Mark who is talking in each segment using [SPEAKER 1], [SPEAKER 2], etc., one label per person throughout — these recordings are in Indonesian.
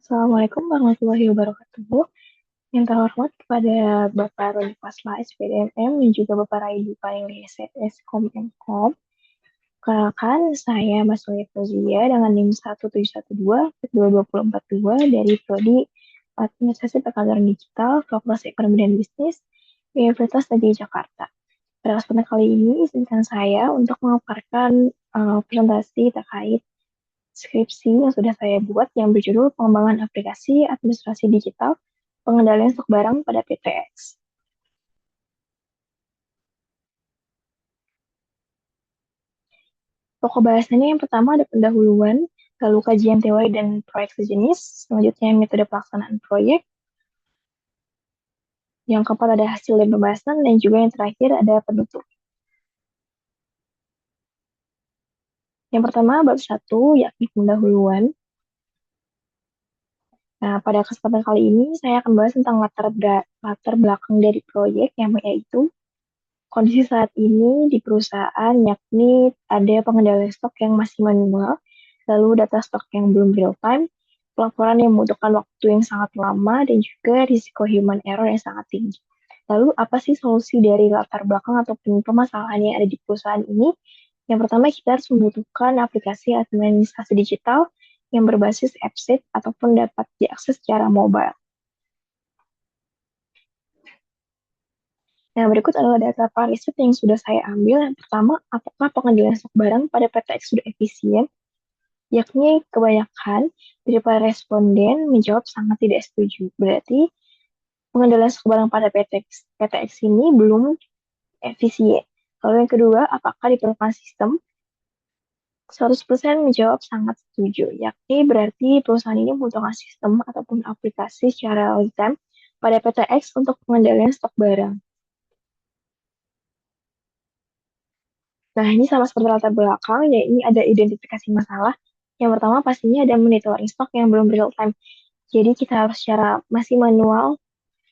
[SPEAKER 1] Assalamualaikum warahmatullahi wabarakatuh. Yang terhormat kepada Bapak Roni Fasla SPDMM dan juga Bapak Raidi Panili SSS Kominfo. Kenalkan, saya Mas Wahid Fauzia dengan NIM 171222042 dari Prodi Administrasi Perkantoran Digital, Fakultas Ekonomi dan Bisnis, Universitas Negeri Jakarta. Pada kesempatan kali ini, izinkan saya untuk memaparkan presentasi terkait skripsi yang sudah saya buat yang berjudul Pengembangan Aplikasi Administrasi Digital Pengendalian Stok Barang pada PTX. Pokok bahasannya yang pertama ada pendahuluan, lalu kajian teori dan proyek sejenis, selanjutnya metode pelaksanaan proyek, yang keempat ada hasil dan pembahasan, dan juga yang terakhir ada penutup. Yang pertama bab 1, yakni pendahuluan. Nah, pada kesempatan kali ini saya akan bahas tentang latar belakang dari proyek, yang yaitu kondisi saat ini di perusahaan, yakni ada pengendalian stok yang masih manual, lalu data stok yang belum real time, pelaporan yang membutuhkan waktu yang sangat lama, dan juga risiko human error yang sangat tinggi. Lalu apa sih solusi dari latar belakang ataupun permasalahan yang ada di perusahaan ini? Yang pertama, kita harus membutuhkan aplikasi administrasi digital yang berbasis AppSheet ataupun dapat diakses secara mobile. Nah, berikut adalah data riset yang sudah saya ambil. Yang pertama, apakah pengendalian stok barang pada PTX sudah efisien? Yakni kebanyakan dari para responden menjawab sangat tidak setuju. Berarti pengendalian stok barang pada PTX ini belum efisien. Lalu yang kedua, apakah diperlukan sistem? 100% menjawab sangat setuju, yakni berarti perusahaan ini membutuhkan sistem ataupun aplikasi secara real time pada PTX untuk pengendalian stok barang. Nah, ini sama seperti latar belakang, ya ini ada identifikasi masalah. Yang pertama pastinya ada monitoring stok yang belum real time. Jadi kita harus secara masih manual,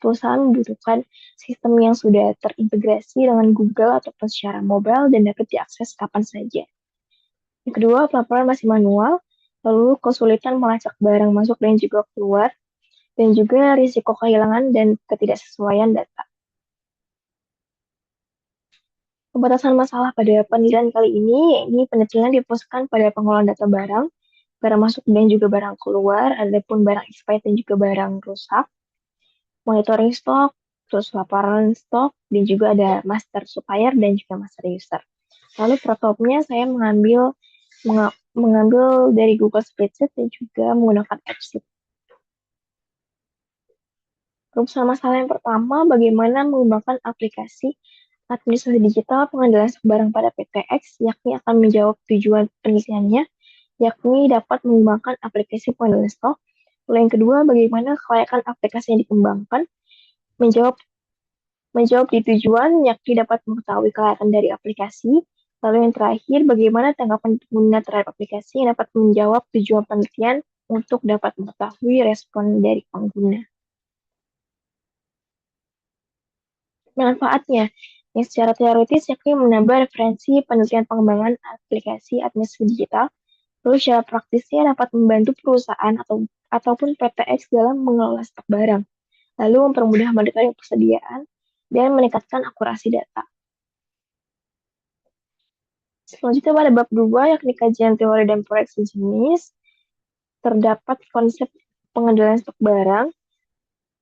[SPEAKER 1] perusahaan membutuhkan sistem yang sudah terintegrasi dengan Google ataupun secara mobile dan dapat diakses kapan saja. Yang kedua, pelaporan masih manual, lalu kesulitan melacak barang masuk dan juga keluar, dan juga risiko kehilangan dan ketidaksesuaian data. Pembatasan masalah pada penelitian kali ini, yakni penelitian difokuskan pada pengelolaan data barang, barang masuk dan juga barang keluar, adapun barang expired dan juga barang rusak, monitoring stok, terus laporan stok, dan juga ada master supplier dan juga master user. Lalu prototipnya saya mengambil dari Google Spreadsheet dan juga menggunakan AppSheet. Rumusan masalah yang pertama, bagaimana mengembangkan aplikasi administrasi digital pengendalian stok barang pada PTX, yakni akan menjawab tujuan penelitiannya, yakni dapat mengembangkan aplikasi pengendalian stok. Lalu yang kedua, bagaimana kelayakan aplikasi yang dikembangkan, menjawab di tujuan, yakni dapat mengetahui kelayakan dari aplikasi. Lalu yang terakhir, bagaimana tanggapan pengguna terhadap aplikasi yang dapat menjawab tujuan penelitian untuk dapat mengetahui respon dari pengguna. Manfaatnya, yang secara teoritis yakni menambah referensi penelitian pengembangan aplikasi administrasi digital, lalu secara praktisnya dapat membantu perusahaan ataupun PTX dalam mengelola stok barang, lalu mempermudah monitoring persediaan, dan meningkatkan akurasi data. Selanjutnya pada bab 2, yakni kajian teori dan proyek sejenis, terdapat konsep pengendalian stok barang.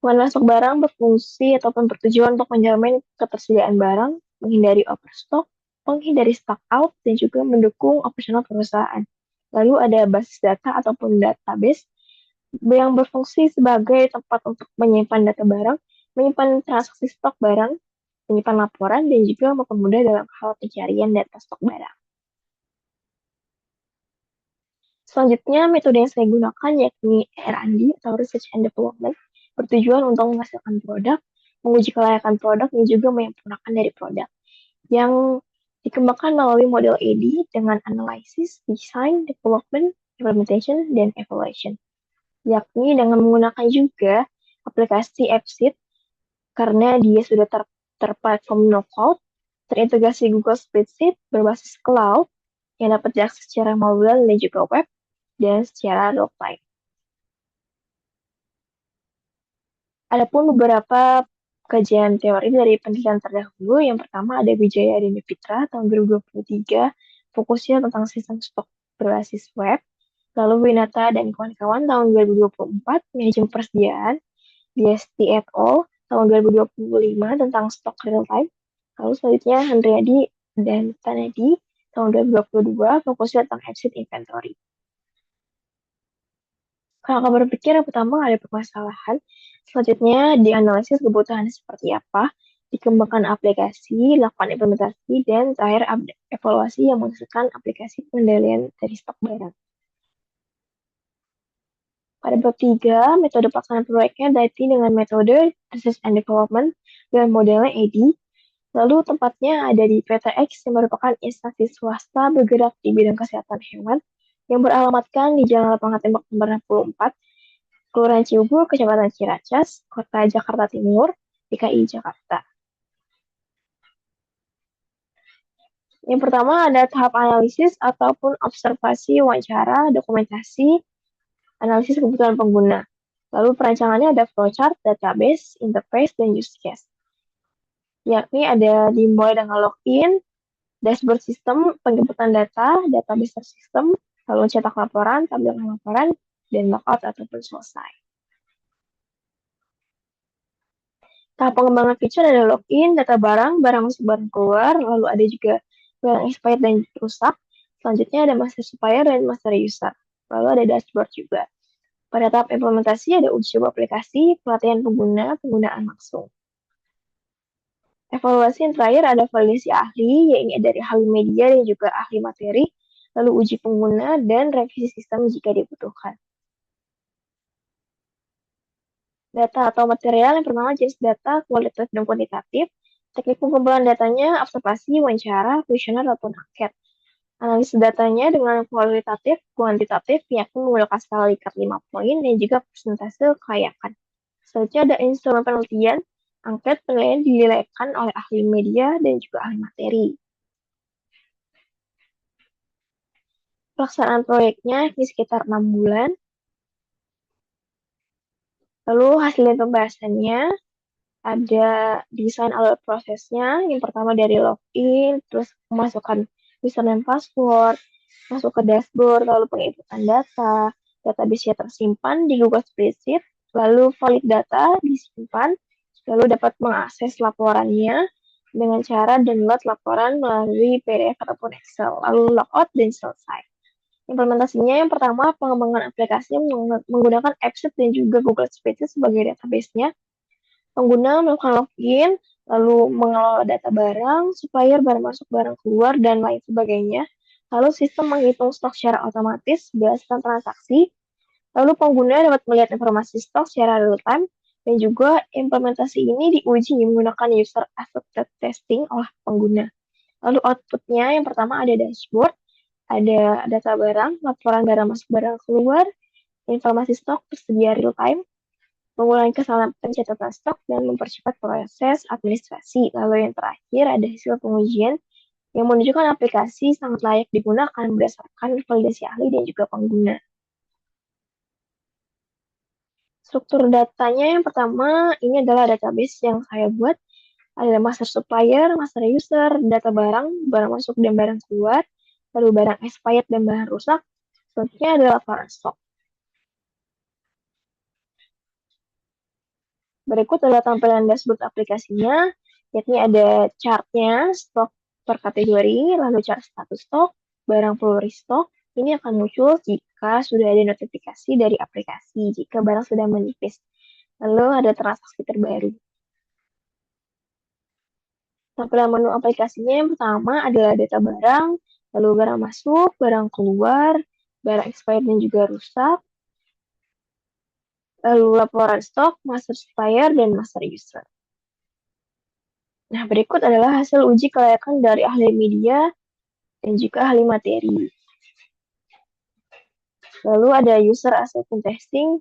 [SPEAKER 1] Pengendalian stok barang berfungsi ataupun bertujuan untuk menjamin ketersediaan barang, menghindari overstock, menghindari stock out, dan juga mendukung operasional perusahaan. Lalu ada basis data ataupun database yang berfungsi sebagai tempat untuk menyimpan data barang, menyimpan transaksi stok barang, menyimpan laporan, dan juga mempermudah dalam hal pencarian data stok barang. Selanjutnya, metode yang saya gunakan yakni R&D atau Research and Development, bertujuan untuk menghasilkan produk, menguji kelayakan produk, dan juga menyempurnakan dari produk. Yang dikembangkan melalui model AD dengan Analysis, Design, Development, Implementation, dan Evaluation. Yakni dengan menggunakan juga aplikasi AppSheet, karena dia sudah terplatform no cloud, terintegrasi Google Spreadsheet berbasis cloud, yang dapat diakses secara mobile dan juga web, dan secara real time. Adapun beberapa kajian teori dari penelitian terdahulu, yang pertama ada Wijaya dan Pitra tahun 2023, fokusnya tentang sistem stok berbasis web. Lalu Winata dan kawan-kawan tahun 2024, manajemen persediaan, BST et al. Tahun 2025 tentang stok real time. Lalu selanjutnya Handriadi dan Tanedi tahun 2022, fokusnya tentang exit inventory. Kalau kamu berpikir yang pertama ada permasalahan, selanjutnya dianalisis kebutuhan seperti apa, dikembangkan aplikasi, lakukan implementasi, dan terakhir evaluasi yang menghasilkan aplikasi pengendalian dari stok barang. Pada bab 3, metode pelaksanaan proyeknya diIT dengan metode Research and Development dan modelnya EDI. Lalu tempatnya ada di PTX yang merupakan instansi swasta bergerak di bidang kesehatan hewan yang beralamatkan di Jalan Lapangan Tembak nomor 64, Kelurahan Cibubur, Kecamatan Ciracas, Kota Jakarta Timur, DKI Jakarta. Yang pertama ada tahap analisis ataupun observasi, wawancara, dokumentasi, analisis kebutuhan pengguna. Lalu perancangannya ada flowchart, database, interface, dan use case. Yakni ada dimulai dengan login, dashboard sistem, penjemputan data, database sistem, lalu cetak laporan, tampilan laporan, dan logout ataupun selesai. Tahap pengembangan feature ada login, data barang, barang masuk, barang keluar, lalu ada juga barang expired dan rusak. Selanjutnya ada master supplier dan master user. Lalu ada dashboard juga. Pada tahap implementasi ada uji coba aplikasi, pelatihan pengguna, penggunaan langsung. Evaluasi yang terakhir ada validasi ahli, yaitu dari ahli media dan juga ahli materi, lalu uji pengguna dan revisi sistem jika dibutuhkan. Data atau material yang pertama jenis data, kualitatif dan kuantitatif. Teknik pengumpulan datanya, observasi, wawancara, kuesioner, ataupun angket. Analisis datanya dengan kualitatif, kuantitatif, yakni menggunakan skala Likert 5 poin dan juga persentase kelayakan. Selanjutnya ada instrumen penelitian, angket penilaian dinilaikan oleh ahli media dan juga ahli materi. Pelaksanaan proyeknya ini sekitar 6 bulan. Lalu hasil pembahasannya ada desain alur prosesnya. Yang pertama dari login, terus memasukkan username password, masuk ke dashboard, lalu penginputan data, database-nya tersimpan di Google Spreadsheet, lalu valid data disimpan, lalu dapat mengakses laporannya dengan cara download laporan melalui PDF ataupun Excel, lalu logout dan selesai. Implementasinya yang pertama, pengembangan aplikasi menggunakan AppSheet dan juga Google Spreadsheet sebagai database-nya. Pengguna melakukan login, lalu mengelola data barang, supplier, barang masuk, barang keluar, dan lain sebagainya. Lalu sistem menghitung stok secara otomatis berdasarkan transaksi. Lalu pengguna dapat melihat informasi stok secara real time. Dan juga implementasi ini diuji menggunakan user accepted testing oleh pengguna. Lalu outputnya yang pertama ada dashboard, ada data barang, laporan barang masuk, barang keluar, informasi stok tersedia real time, mengurangi kesalahan pencatatan stok, dan mempercepat proses administrasi. Lalu yang terakhir ada hasil pengujian yang menunjukkan aplikasi sangat layak digunakan berdasarkan validasi ahli dan juga pengguna. Struktur datanya yang pertama, ini adalah database yang saya buat. Ada master supplier, master user, data barang, barang masuk dan barang keluar, lalu barang expired dan barang rusak. Selanjutnya adalah laporan stok. Berikut adalah tampilan dashboard aplikasinya, yakni ada chartnya, stok per kategori, lalu chart status stok, barang perlu restock. Ini akan muncul jika sudah ada notifikasi dari aplikasi, jika barang sudah menipis. Lalu ada transaksi terbaru. Tampilan menu aplikasinya yang pertama adalah data barang, lalu barang masuk, barang keluar, barang expired dan juga rusak, lalu laporan stok, master supplier, dan master user. Nah, berikut adalah hasil uji kelayakan dari ahli media dan juga ahli materi. Lalu ada user acceptance testing,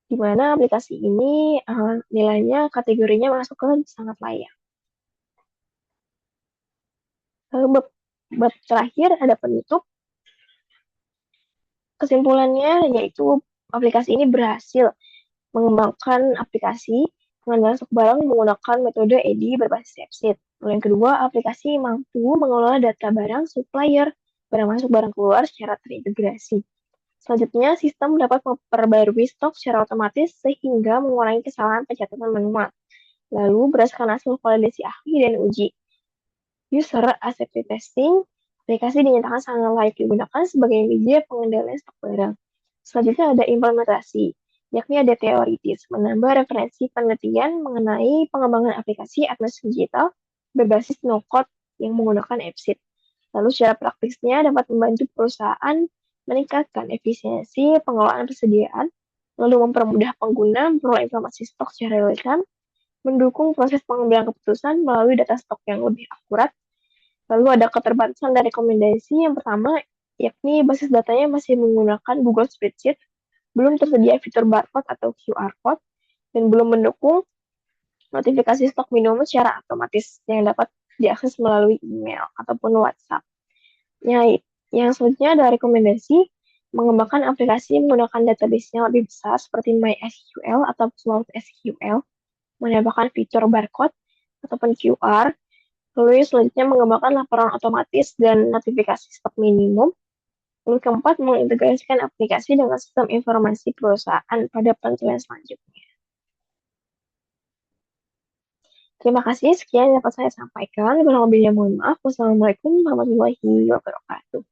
[SPEAKER 1] di mana aplikasi ini nilainya kategorinya masuk ke sangat layak. Lalu bab terakhir ada penutup. Kesimpulannya yaitu aplikasi ini berhasil Mengembangkan aplikasi pengendalian stok barang menggunakan metode EDI berbasis AppSheet. Lalu yang kedua, aplikasi mampu mengelola data barang supplier, barang masuk, barang keluar secara terintegrasi. Selanjutnya, sistem dapat memperbarui stok secara otomatis sehingga mengurangi kesalahan pencatatan manual. Lalu, berdasarkan hasil validasi ahli dan uji user acceptance testing, aplikasi dinyatakan sangat layak digunakan sebagai media pengendalian stok barang. Selanjutnya ada implementasi, yakni ada teoritis, menambah referensi penelitian mengenai pengembangan aplikasi administrasi digital berbasis no-code yang menggunakan AppSheet. Lalu secara praktisnya dapat membantu perusahaan meningkatkan efisiensi pengelolaan persediaan, lalu mempermudah pengguna memperoleh informasi stok secara real-time, mendukung proses pengambilan keputusan melalui data stok yang lebih akurat. Lalu ada keterbatasan dan rekomendasi. Yang pertama, yakni basis datanya masih menggunakan Google Spreadsheet, belum tersedia fitur barcode atau QR code, dan belum mendukung notifikasi stok minimum secara otomatis yang dapat diakses melalui email ataupun WhatsApp. Yang selanjutnya ada rekomendasi mengembangkan aplikasi menggunakan database yang lebih besar seperti MySQL atau Cloud SQL, menambahkan fitur barcode ataupun QR. Lalu selanjutnya mengembangkan laporan otomatis dan notifikasi stok minimum. Lalu keempat, mengintegrasikan aplikasi dengan sistem informasi perusahaan pada penelitian selanjutnya. Terima kasih, sekian yang dapat saya sampaikan. Kurang lebihnya mohon maaf. Wassalamualaikum warahmatullahi wabarakatuh.